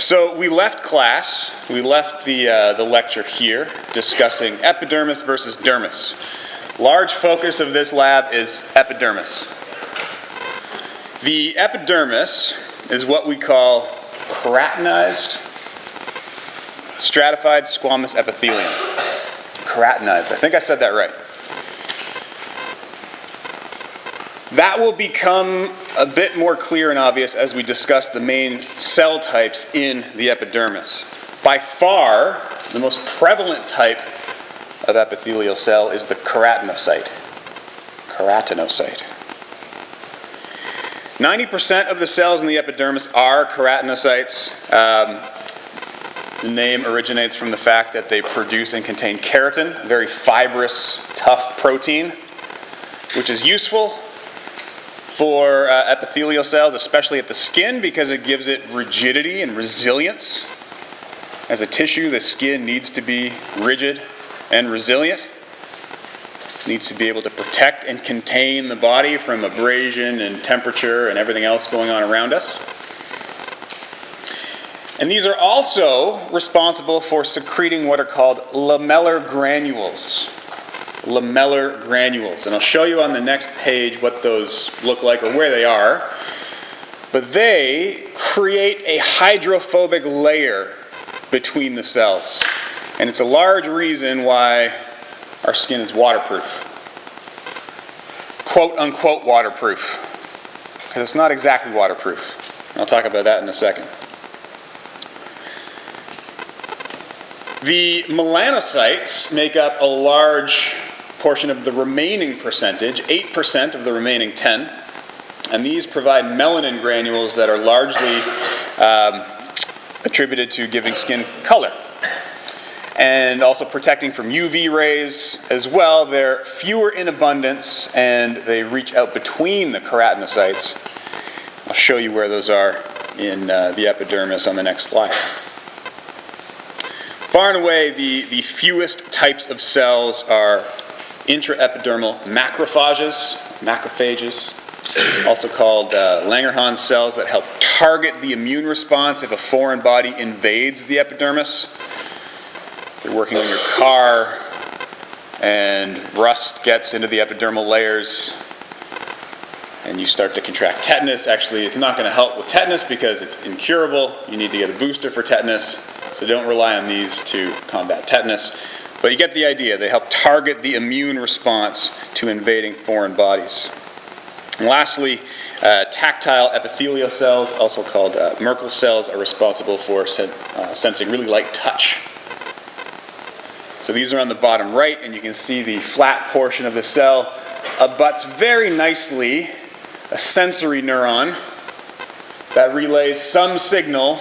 So we left class, we left the lecture here discussing epidermis versus dermis. Large focus of this lab is epidermis. The epidermis is what we call keratinized, stratified squamous epithelium. Keratinized, I think I said that right. That will become a bit more clear and obvious as we discuss the main cell types in the epidermis. By far, the most prevalent type of epithelial cell is the keratinocyte. Keratinocyte. 90% of the cells in the epidermis are keratinocytes. The name originates from the fact that they produce and contain keratin, a very fibrous, tough protein, which is useful for epithelial cells, especially at the skin, because it gives it rigidity and resilience. As a tissue, the skin needs to be rigid and resilient. It needs to be able to protect and contain the body from abrasion and temperature and everything else going on around us. And these are also responsible for secreting what are called lamellar granules. Lamellar granules. And I'll show you on the next page what those look like or where they are. But they create a hydrophobic layer between the cells. And it's a large reason why our skin is waterproof. Quote unquote waterproof. Because it's not exactly waterproof. And I'll talk about that in a second. The melanocytes make up a large portion of the remaining percentage, 8% of the remaining 10, and these provide melanin granules that are largely attributed to giving skin color and also protecting from UV rays as well. They're fewer in abundance and they reach out between the keratinocytes. I'll show you where those are in the epidermis on the next slide. Far and away, the fewest types of cells are intraepidermal macrophages, also called Langerhans cells that help target the immune response if a foreign body invades the epidermis. If you're working on your car and rust gets into the epidermal layers and you start to contract tetanus, actually it's not going to help with tetanus because it's incurable. You need to get a booster for tetanus. So don't rely on these to combat tetanus. But you get the idea. They help target the immune response to invading foreign bodies. And lastly, tactile epithelial cells, also called Merkel cells, are responsible for sensing really light touch. So these are on the bottom right, and you can see the flat portion of the cell abuts very nicely a sensory neuron that relays some signal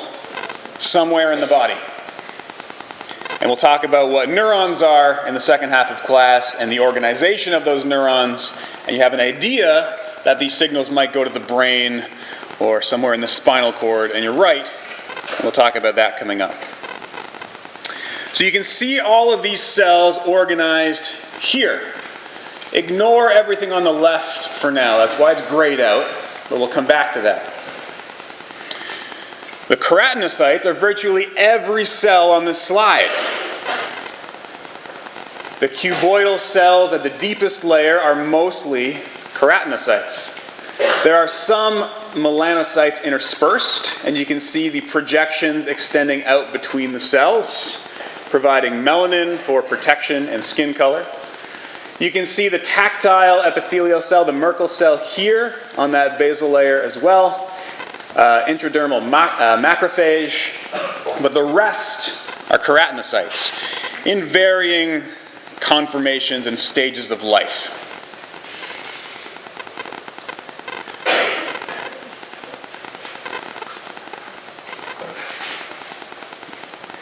somewhere in the body. And we'll talk about what neurons are in the second half of class and the organization of those neurons, and you have an idea that these signals might go to the brain or somewhere in the spinal cord, and you're right, and we'll talk about that coming up. So you can see all of these cells organized here. Ignore everything on the left for now, that's why it's grayed out, but we'll come back to that. The keratinocytes are virtually every cell on this slide. The cuboidal cells at the deepest layer are mostly keratinocytes. There are some melanocytes interspersed, and you can see the projections extending out between the cells, providing melanin for protection and skin color. You can see the tactile epithelial cell, the Merkel cell here on that basal layer as well. Intradermal macrophage, but the rest are keratinocytes in varying conformations and stages of life.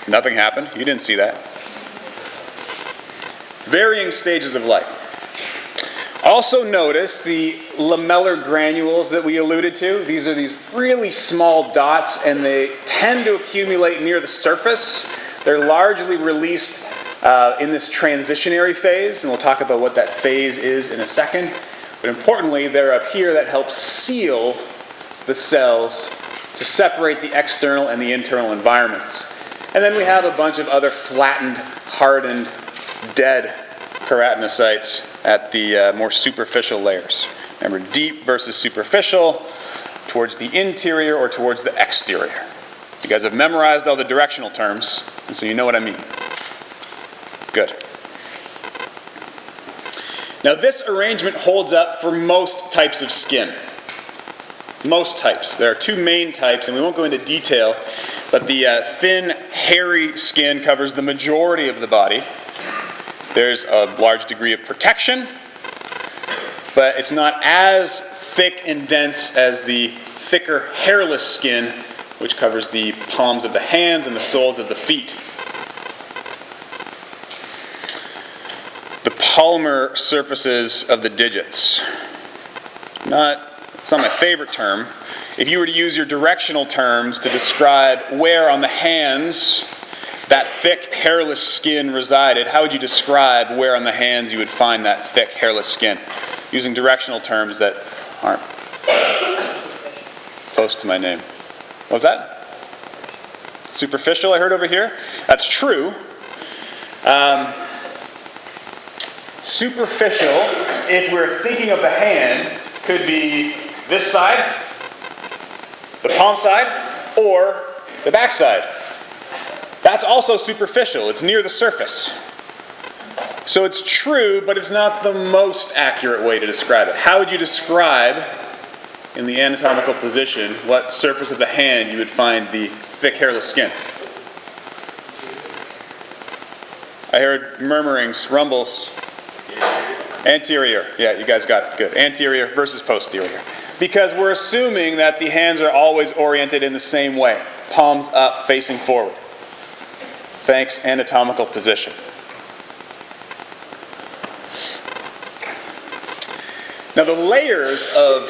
Nothing happened. You didn't see that. Varying stages of life. Also notice the lamellar granules that we alluded to. These are these really small dots, and they tend to accumulate near the surface. They're largely released in this transitionary phase, and we'll talk about what that phase is in a second. But importantly, they're up here that help seal the cells to separate the external and the internal environments. And then we have a bunch of other flattened, hardened, dead keratinocytes at the more superficial layers. Remember, deep versus superficial, towards the interior or towards the exterior. You guys have memorized all the directional terms, and so you know what I mean. Good. Now this arrangement holds up for most types of skin. Most types. There are two main types, and we won't go into detail, but the thin, hairy skin covers the majority of the body. There's a large degree of protection, but it's not as thick and dense as the thicker, hairless skin, which covers the palms of the hands and the soles of the feet. The palmar surfaces of the digits. It's not my favorite term. If you were to use your directional terms to describe where on the hands that thick, hairless skin resided, how would you describe where on the hands you would find that thick, hairless skin? Using directional terms that aren't close to my name. What was that? Superficial, I heard over here? That's true. Superficial, if we're thinking of the hand, could be this side, the palm side, or the back side. That's also superficial. It's near the surface. So it's true, but it's not the most accurate way to describe it. How would you describe, in the anatomical position, what surface of the hand you would find the thick, hairless skin? I heard murmurings, rumbles. Anterior. Yeah, you guys got it. Good. Anterior versus posterior. Because we're assuming that the hands are always oriented in the same way. Palms up, facing forward. Thanks, anatomical position. Now the layers of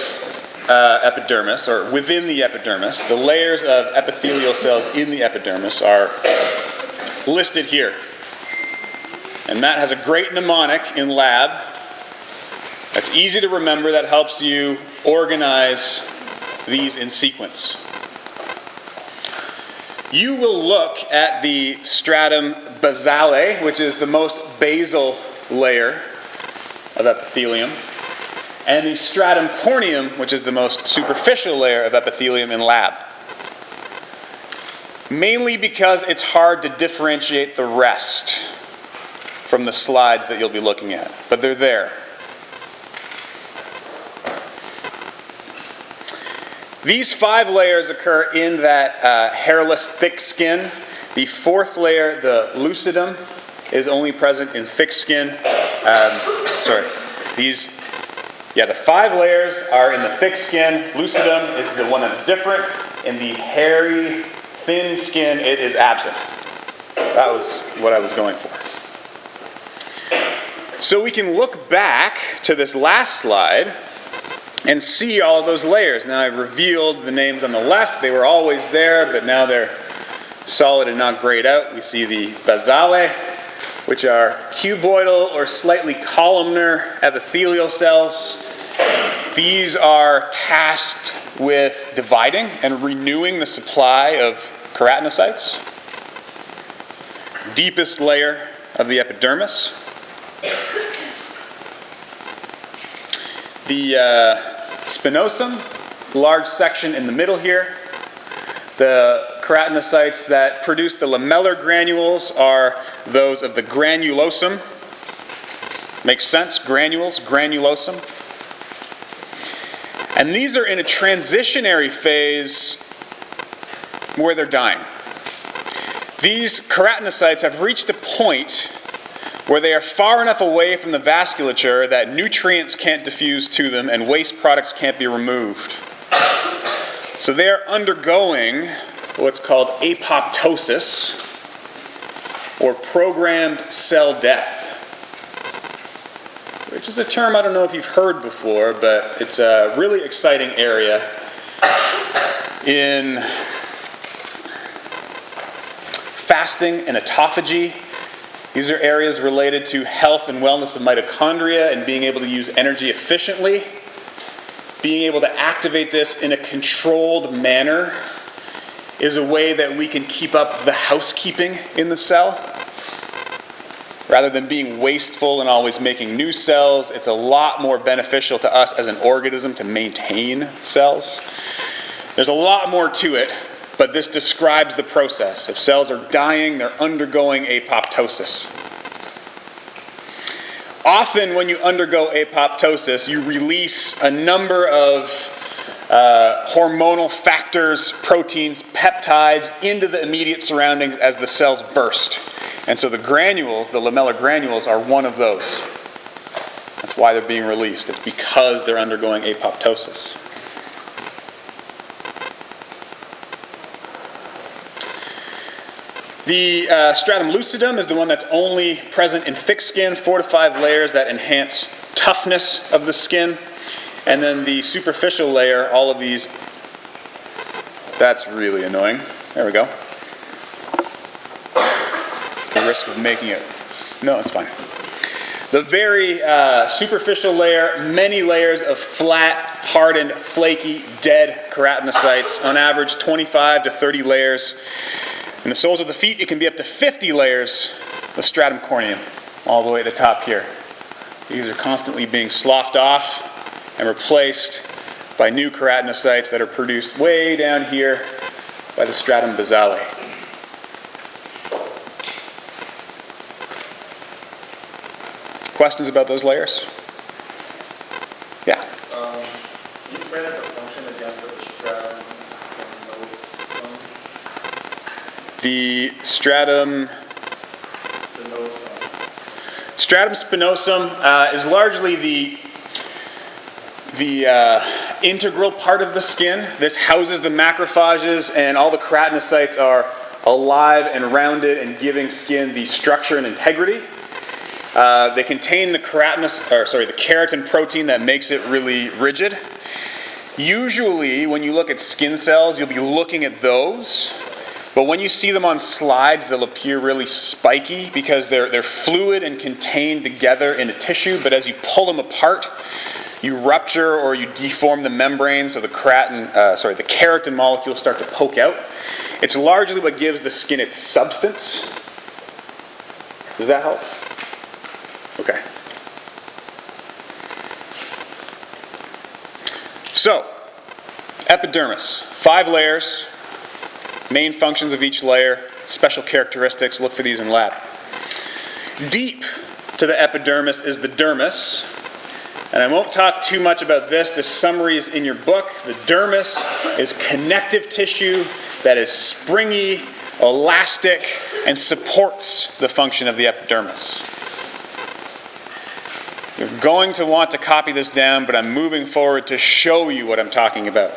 epidermis, or within the epidermis, the layers of epithelial cells in the epidermis are listed here. And Matt has a great mnemonic in lab. That's easy to remember. That helps you organize these in sequence. You will look at the stratum basale, which is the most basal layer of epithelium, and the stratum corneum, which is the most superficial layer of epithelium in lab. Mainly because it's hard to differentiate the rest from the slides that you'll be looking at, but they're there. These 5 layers occur in that hairless, thick skin. The 4th layer, the lucidum, is only present in thick skin. The 5 layers are in the thick skin. Lucidum is the one that's different. In the hairy, thin skin, it is absent. That was what I was going for. So we can look back to this last slide and see all of those layers. Now I've revealed the names on the left. They were always there, but now they're solid and not grayed out. We see the basale, which are cuboidal or slightly columnar epithelial cells. These are tasked with dividing and renewing the supply of keratinocytes. Deepest layer of the epidermis. The spinosum, large section in the middle here. The keratinocytes that produce the lamellar granules are those of the granulosum. Makes sense? Granules, granulosum. And these are in a transitionary phase where they're dying. These keratinocytes have reached a point where they are far enough away from the vasculature that nutrients can't diffuse to them and waste products can't be removed. So they are undergoing what's called apoptosis, or programmed cell death, which is a term I don't know if you've heard before, but it's a really exciting area in fasting and autophagy. These are areas related to health and wellness of mitochondria and being able to use energy efficiently, being able to activate this in a controlled manner is a way that we can keep up the housekeeping in the cell. Rather than being wasteful and always making new cells, it's a lot more beneficial to us as an organism to maintain cells. There's a lot more to it, but this describes the process. If cells are dying, they're undergoing apoptosis. Often when you undergo apoptosis, you release a number of hormonal factors, proteins, peptides into the immediate surroundings as the cells burst. And so the granules, the lamellar granules, are one of those. That's why they're being released. It's because they're undergoing apoptosis. The stratum lucidum is the one that's only present in thick skin, 4 to 5 layers that enhance toughness of the skin. And then the superficial layer, all of these, that's really annoying. There we go. The risk of making it, no, it's fine. The very superficial layer, many layers of flat, hardened, flaky, dead keratinocytes, on average 25 to 30 layers. In the soles of the feet, it can be up to 50 layers of stratum corneum, all the way to the top here. These are constantly being sloughed off and replaced by new keratinocytes that are produced way down here by the stratum basale. Questions about those layers? Yeah? Can you explain the function again for the stratum spinosum? Stratum spinosum is largely the integral part of the skin. This houses the macrophages, and all the keratinocytes are alive and rounded and giving skin the structure and integrity. They contain the keratin protein that makes it really rigid. Usually, when you look at skin cells, you'll be looking at those. But when you see them on slides, they'll appear really spiky because they're fluid and contained together in a tissue. But as you pull them apart, you rupture or you deform the membrane, so the keratin molecules start to poke out. It's largely what gives the skin its substance. Does that help? Okay. So, epidermis, 5 layers. Main functions of each layer, special characteristics, look for these in lab. Deep to the epidermis is the dermis, and I won't talk too much about this. This summary is in your book. The dermis is connective tissue that is springy, elastic, and supports the function of the epidermis. You're going to want to copy this down, but I'm moving forward to show you what I'm talking about.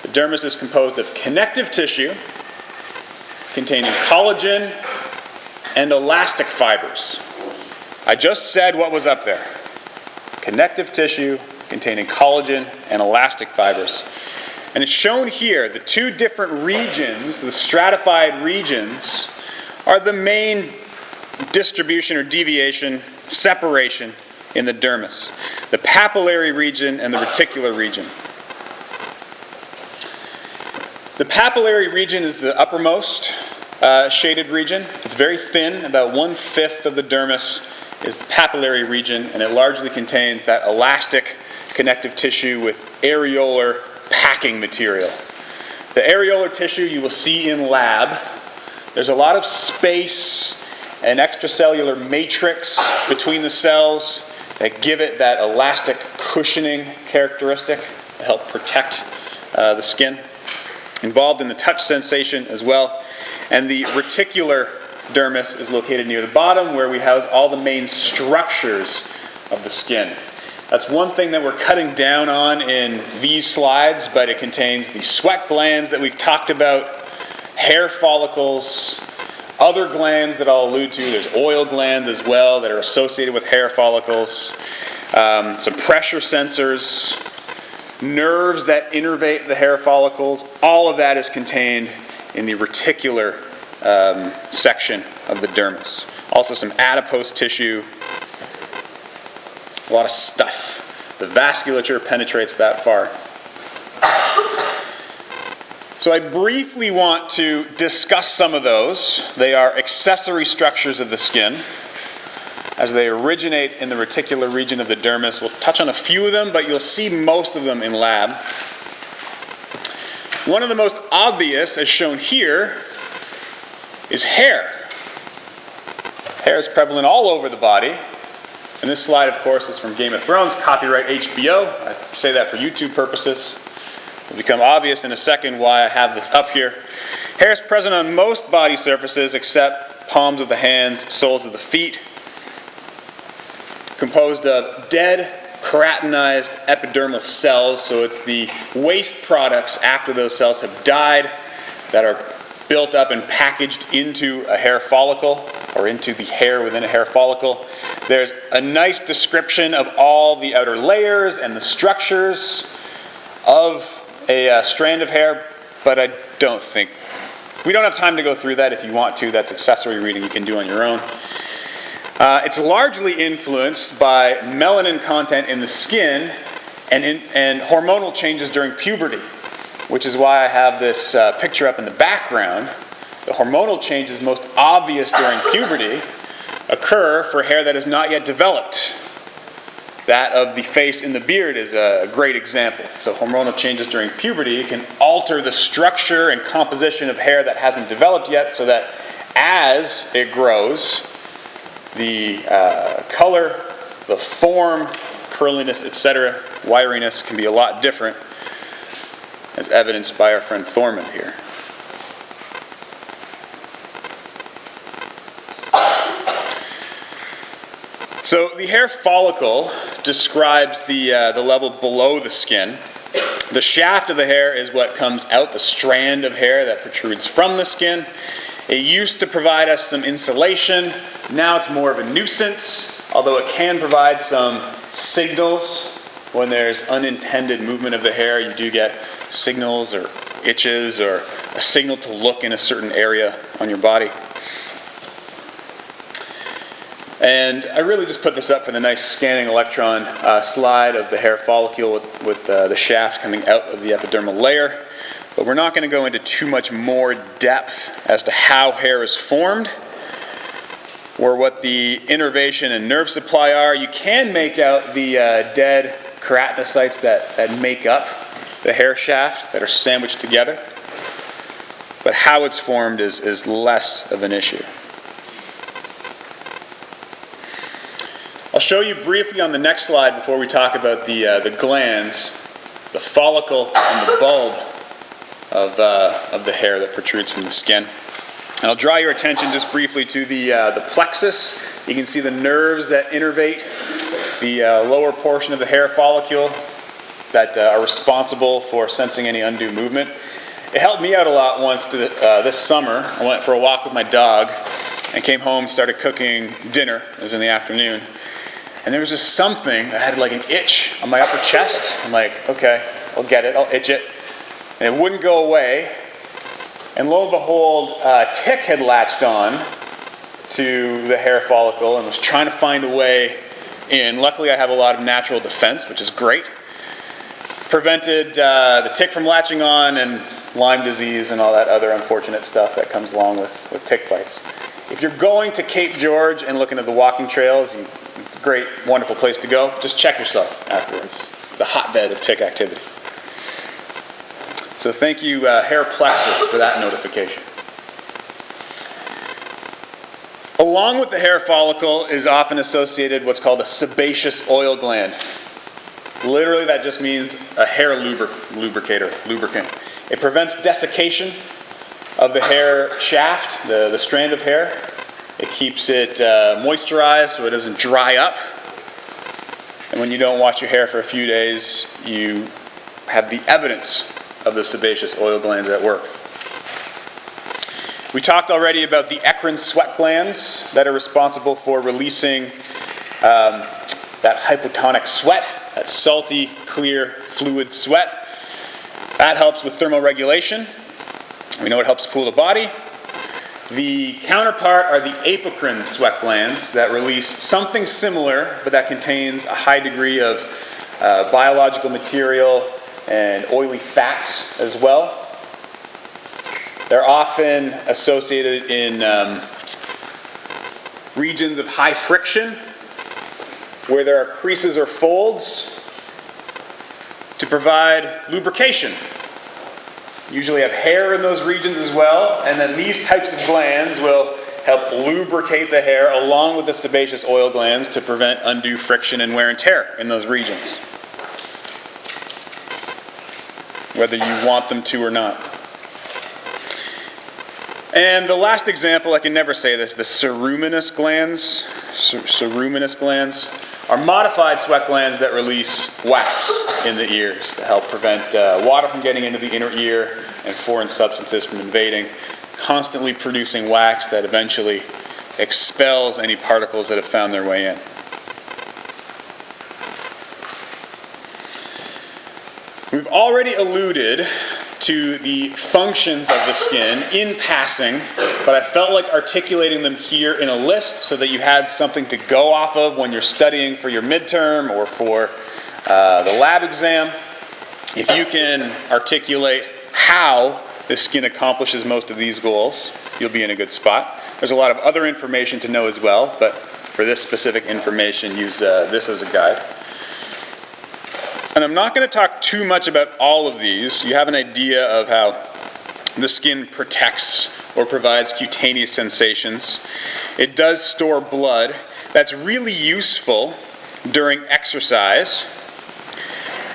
The dermis is composed of connective tissue containing collagen and elastic fibers. I just said what was up there. Connective tissue containing collagen and elastic fibers. And it's shown here, the 2 different regions, the stratified regions, are the main distribution or deviation, separation in the dermis. The papillary region and the reticular region. The papillary region is the uppermost shaded region. It's very thin. About 1/5 of the dermis is the papillary region, and it largely contains that elastic connective tissue with areolar packing material. The areolar tissue you will see in lab. There's a lot of space and extracellular matrix between the cells that give it that elastic cushioning characteristic to help protect the skin. Involved in the touch sensation as well. And the reticular dermis is located near the bottom, where we house all the main structures of the skin. That's one thing that we're cutting down on in these slides, but it contains the sweat glands that we've talked about, hair follicles, other glands that I'll allude to. There's oil glands as well that are associated with hair follicles, some pressure sensors, nerves that innervate the hair follicles. All of that is contained in the reticular section of the dermis. Also some adipose tissue, a lot of stuff. The vasculature penetrates that far. So I briefly want to discuss some of those. They are accessory structures of the skin as they originate in the reticular region of the dermis. We'll touch on a few of them, but you'll see most of them in lab. One of the most obvious, as shown here, is hair. Hair is prevalent all over the body. And this slide, of course, is from Game of Thrones, copyright HBO. I say that for YouTube purposes. It'll become obvious in a second why I have this up here. Hair is present on most body surfaces except palms of the hands, soles of the feet. Composed of dead, keratinized epidermal cells, so it's the waste products after those cells have died that are built up and packaged into a hair follicle, or into the hair within a hair follicle. There's a nice description of all the outer layers and the structures of a strand of hair, but I don't think, we don't have time to go through that. If you want to, that's accessory reading you can do on your own. It's largely influenced by melanin content in the skin and hormonal changes during puberty, which is why I have this picture up in the background. The hormonal changes most obvious during puberty occur for hair that is not yet developed. That of the face and the beard is a great example. So hormonal changes during puberty can alter the structure and composition of hair that hasn't developed yet, so that as it grows, the color, the form, curliness, etc., wiriness can be a lot different, as evidenced by our friend Thormund here. So the hair follicle describes the level below the skin. The shaft of the hair is what comes out, the strand of hair that protrudes from the skin. It used to provide us some insulation. Now it's more of a nuisance, although it can provide some signals. When there's unintended movement of the hair, you do get signals or itches or a signal to look in a certain area on your body. And I really just put this up for the nice scanning electron slide of the hair follicle with the shaft coming out of the epidermal layer. But we're not going to go into too much more depth as to how hair is formed or what the innervation and nerve supply are. You can make out the dead keratinocytes that make up the hair shaft that are sandwiched together. But how it's formed is less of an issue. I'll show you briefly on the next slide before we talk about the glands, the follicle and the bulb of the hair that protrudes from the skin. And I'll draw your attention just briefly to the plexus. You can see the nerves that innervate the lower portion of the hair follicle that are responsible for sensing any undue movement. It helped me out a lot once this summer. I went for a walk with my dog and came home, started cooking dinner. It was in the afternoon. And there was just something that had like an itch on my upper chest. I'm like, okay, I'll get it, I'll itch it. And it wouldn't go away. And lo and behold, a tick had latched on to the hair follicle and was trying to find a way in. Luckily, I have a lot of natural defense, which is great. Prevented the tick from latching on and Lyme disease and all that other unfortunate stuff that comes along with tick bites. If you're going to Cape George and looking at the walking trails, it's a great, wonderful place to go. Just check yourself afterwards. It's a hotbed of tick activity. So thank you, hair plexus, for that notification. Along with the hair follicle is often associated what's called a sebaceous oil gland. Literally, that just means a hair lubricant. It prevents desiccation of the hair shaft, the strand of hair. It keeps it moisturized so it doesn't dry up. And when you don't wash your hair for a few days, you have the evidence of the sebaceous oil glands at work. We talked already about the eccrine sweat glands that are responsible for releasing that hypotonic sweat, that salty, clear, fluid sweat. That helps with thermoregulation. We know it helps cool the body. The counterpart are the apocrine sweat glands that release something similar, but that contains a high degree of biological material and oily fats as well. They're often associated in regions of high friction, where there are creases or folds, to provide lubrication. Usually have hair in those regions as well, and then these types of glands will help lubricate the hair along with the sebaceous oil glands to prevent undue friction and wear and tear in those regions, whether you want them to or not. And the last example, I can never say this, the ceruminous glands. Ceruminous glands are modified sweat glands that release wax in the ears to help prevent water from getting into the inner ear and foreign substances from invading, constantly producing wax that eventually expels any particles that have found their way in. We've already alluded to the functions of the skin in passing, but I felt like articulating them here in a list so that you had something to go off of when you're studying for your midterm or for the lab exam. If you can articulate how the skin accomplishes most of these goals, you'll be in a good spot. There's a lot of other information to know as well, but for this specific information, use this as a guide. And I'm not going to talk too much about all of these. You have an idea of how the skin protects or provides cutaneous sensations. It does store blood. That's really useful during exercise.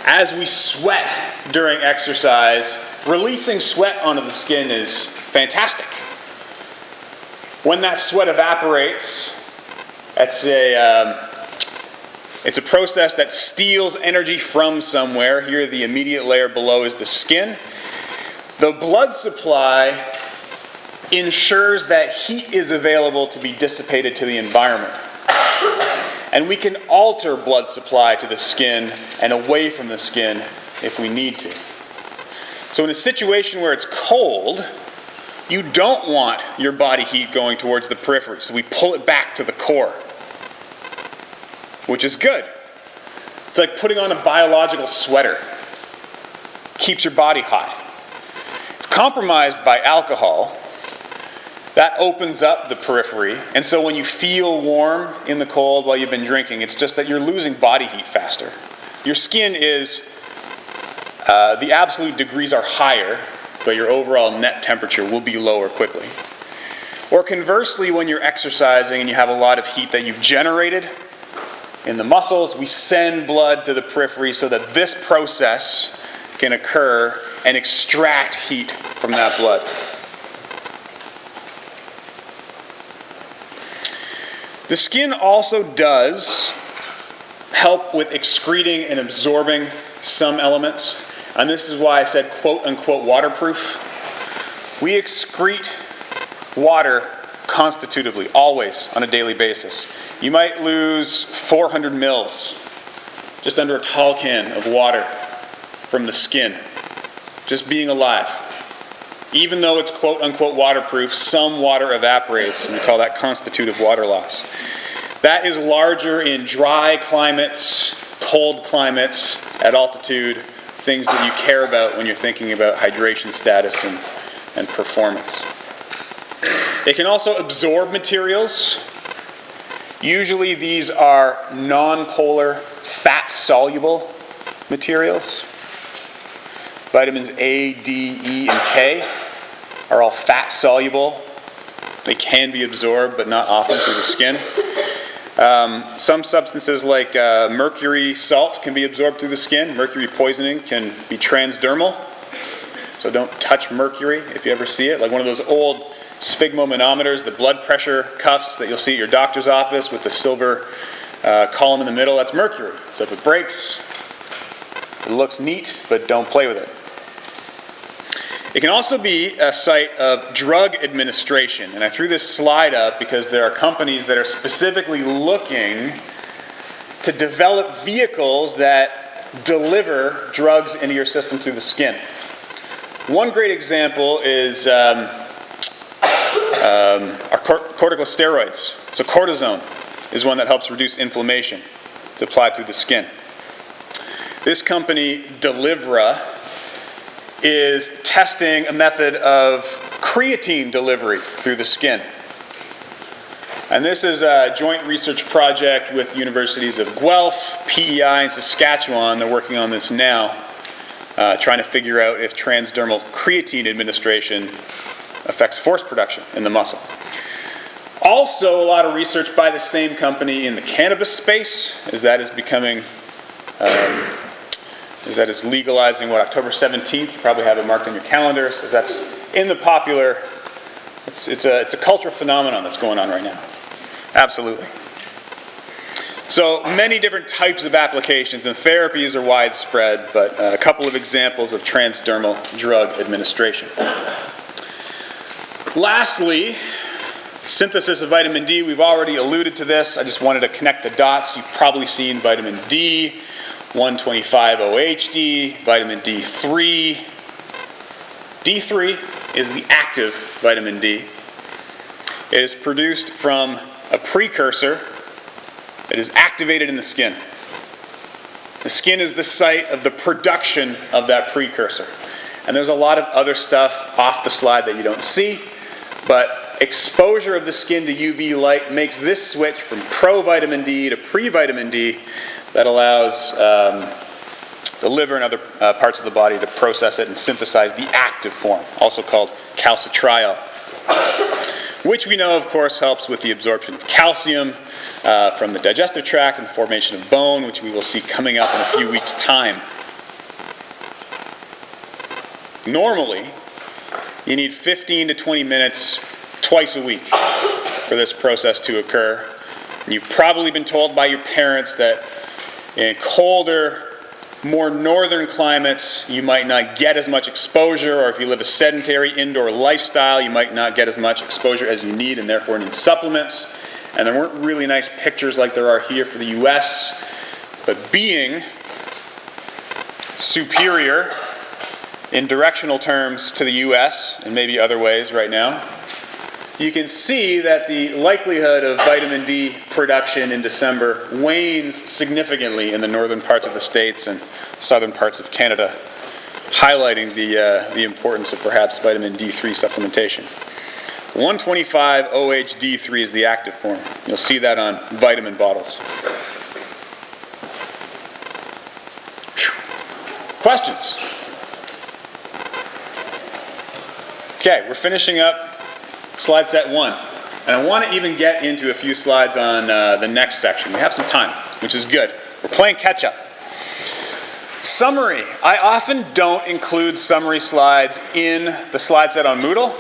As we sweat during exercise, releasing sweat onto the skin is fantastic. When that sweat evaporates, it's a process that steals energy from somewhere. Here, the immediate layer below is the skin. The blood supply ensures that heat is available to be dissipated to the environment. And we can alter blood supply to the skin and away from the skin if we need to. So in a situation where it's cold, you don't want your body heat going towards the periphery, so we pull it back to the core, which is good. It's like putting on a biological sweater. Keeps your body hot. It's compromised by alcohol. That opens up the periphery, and so when you feel warm in the cold while you've been drinking, it's just that you're losing body heat faster. Your skin is, the absolute degrees are higher, but your overall net temperature will be lower quickly. Or conversely, when you're exercising and you have a lot of heat that you've generated in the muscles, we send blood to the periphery so that this process can occur and extract heat from that blood. The skin also does help with excreting and absorbing some elements, and this is why I said quote-unquote waterproof. We excrete water constitutively, always, on a daily basis. You might lose 400 mils, just under a tall can of water from the skin, just being alive. Even though it's quote-unquote waterproof, some water evaporates, and we call that constitutive water loss. That is larger in dry climates, cold climates, at altitude, things that you care about when you're thinking about hydration status and performance. It can also absorb materials. Usually these are non-polar, fat-soluble materials. Vitamins A, D, E, and K are all fat-soluble. They can be absorbed, but not often through the skin. Some substances like mercury salt can be absorbed through the skin. Mercury poisoning can be transdermal. So don't touch mercury if you ever see it. Like one of those old sphygmomanometers, the blood pressure cuffs that you'll see at your doctor's office with the silver column in the middle, that's mercury. So if it breaks, it looks neat, but don't play with it. It can also be a site of drug administration. And I threw this slide up because there are companies that are specifically looking to develop vehicles that deliver drugs into your system through the skin. One great example is our corticosteroids. So cortisone is one that helps reduce inflammation. It's applied through the skin. This company, Delivra, is testing a method of creatine delivery through the skin. And this is a joint research project with universities of Guelph, PEI, and Saskatchewan. They're working on this now, trying to figure out if transdermal creatine administration affects force production in the muscle. Also, a lot of research by the same company in the cannabis space, as that is becoming, as that is legalizing, October 17th. You probably have it marked on your calendars, as that's in the popular, it's a cultural phenomenon that's going on right now. Absolutely. So many different types of applications, and therapies are widespread, but a couple of examples of transdermal drug administration. Lastly, synthesis of vitamin D. We've already alluded to this. I just wanted to connect the dots. You've probably seen vitamin D, 1,25-OHD, vitamin D3. D3 is the active vitamin D. It is produced from a precursor that is activated in the skin. The skin is the site of the production of that precursor. And there's a lot of other stuff off the slide that you don't see, but exposure of the skin to UV light makes this switch from pro-vitamin D to pre-vitamin D that allows the liver and other parts of the body to process it and synthesize the active form, also called calcitriol, which we know, of course, helps with the absorption of calcium from the digestive tract and the formation of bone, which we will see coming up in a few weeks' time. Normally, you need 15 to 20 minutes twice a week for this process to occur. And you've probably been told by your parents that in colder, more northern climates, you might not get as much exposure, or if you live a sedentary indoor lifestyle, you might not get as much exposure as you need and therefore need supplements. And there weren't really nice pictures like there are here for the US, but being superior in directional terms to the US, and maybe other ways right now, you can see that the likelihood of vitamin D production in December wanes significantly in the northern parts of the States and southern parts of Canada, highlighting the importance of perhaps vitamin D3 supplementation. 125-OHD3 is the active form. You'll see that on vitamin bottles. Questions? Okay, we're finishing up slide set 1. And I want to even get into a few slides on the next section. We have some time, which is good. We're playing catch up. Summary. I often don't include summary slides in the slide set on Moodle.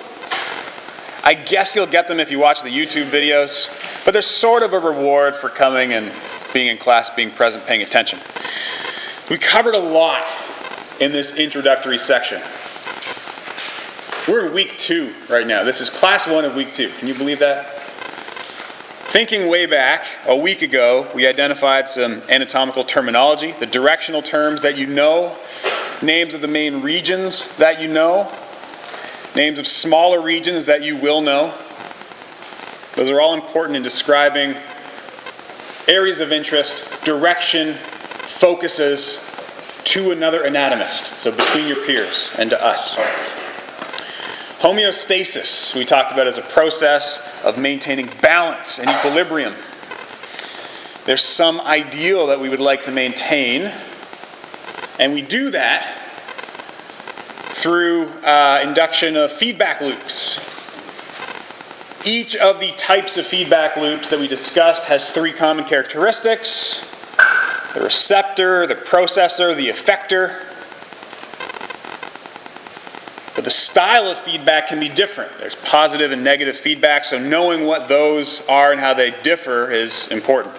I guess you'll get them if you watch the YouTube videos, but there's sort of a reward for coming and being in class, being present, paying attention. We covered a lot in this introductory section. We're in week 2 right now. This is class 1 of week 2. Can you believe that? Thinking way back, a week ago, we identified some anatomical terminology, the directional terms that you know, names of the main regions that you know, names of smaller regions that you will know. Those are all important in describing areas of interest, direction, focuses to another anatomist, so between your peers and to us. Homeostasis, we talked about as a process of maintaining balance and equilibrium. There's some ideal that we would like to maintain, and we do that through induction of feedback loops. Each of the types of feedback loops that we discussed has 3 common characteristics: the receptor, the processor, the effector. But the style of feedback can be different. There's positive and negative feedback, so knowing what those are and how they differ is important.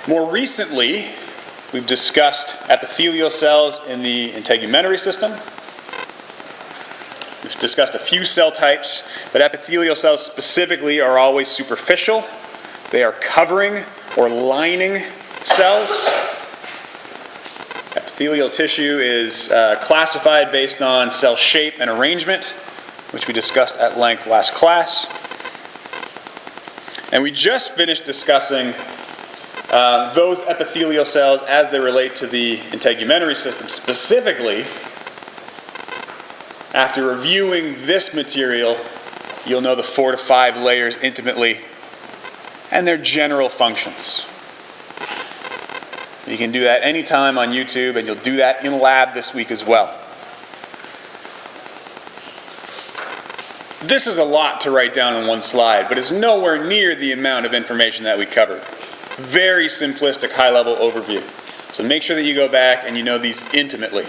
More recently, we've discussed epithelial cells in the integumentary system. We've discussed a few cell types, but epithelial cells specifically are always superficial. They are covering or lining cells. Epithelial tissue is classified based on cell shape and arrangement, which we discussed at length last class. And we just finished discussing those epithelial cells as they relate to the integumentary system, specifically After reviewing this material, you'll know the 4 to 5 layers intimately and their general functions. You can do that anytime on YouTube, and you'll do that in lab this week as well. This is a lot to write down on one slide, but it's nowhere near the amount of information that we covered. Very simplistic, high-level overview. So make sure that you go back and you know these intimately.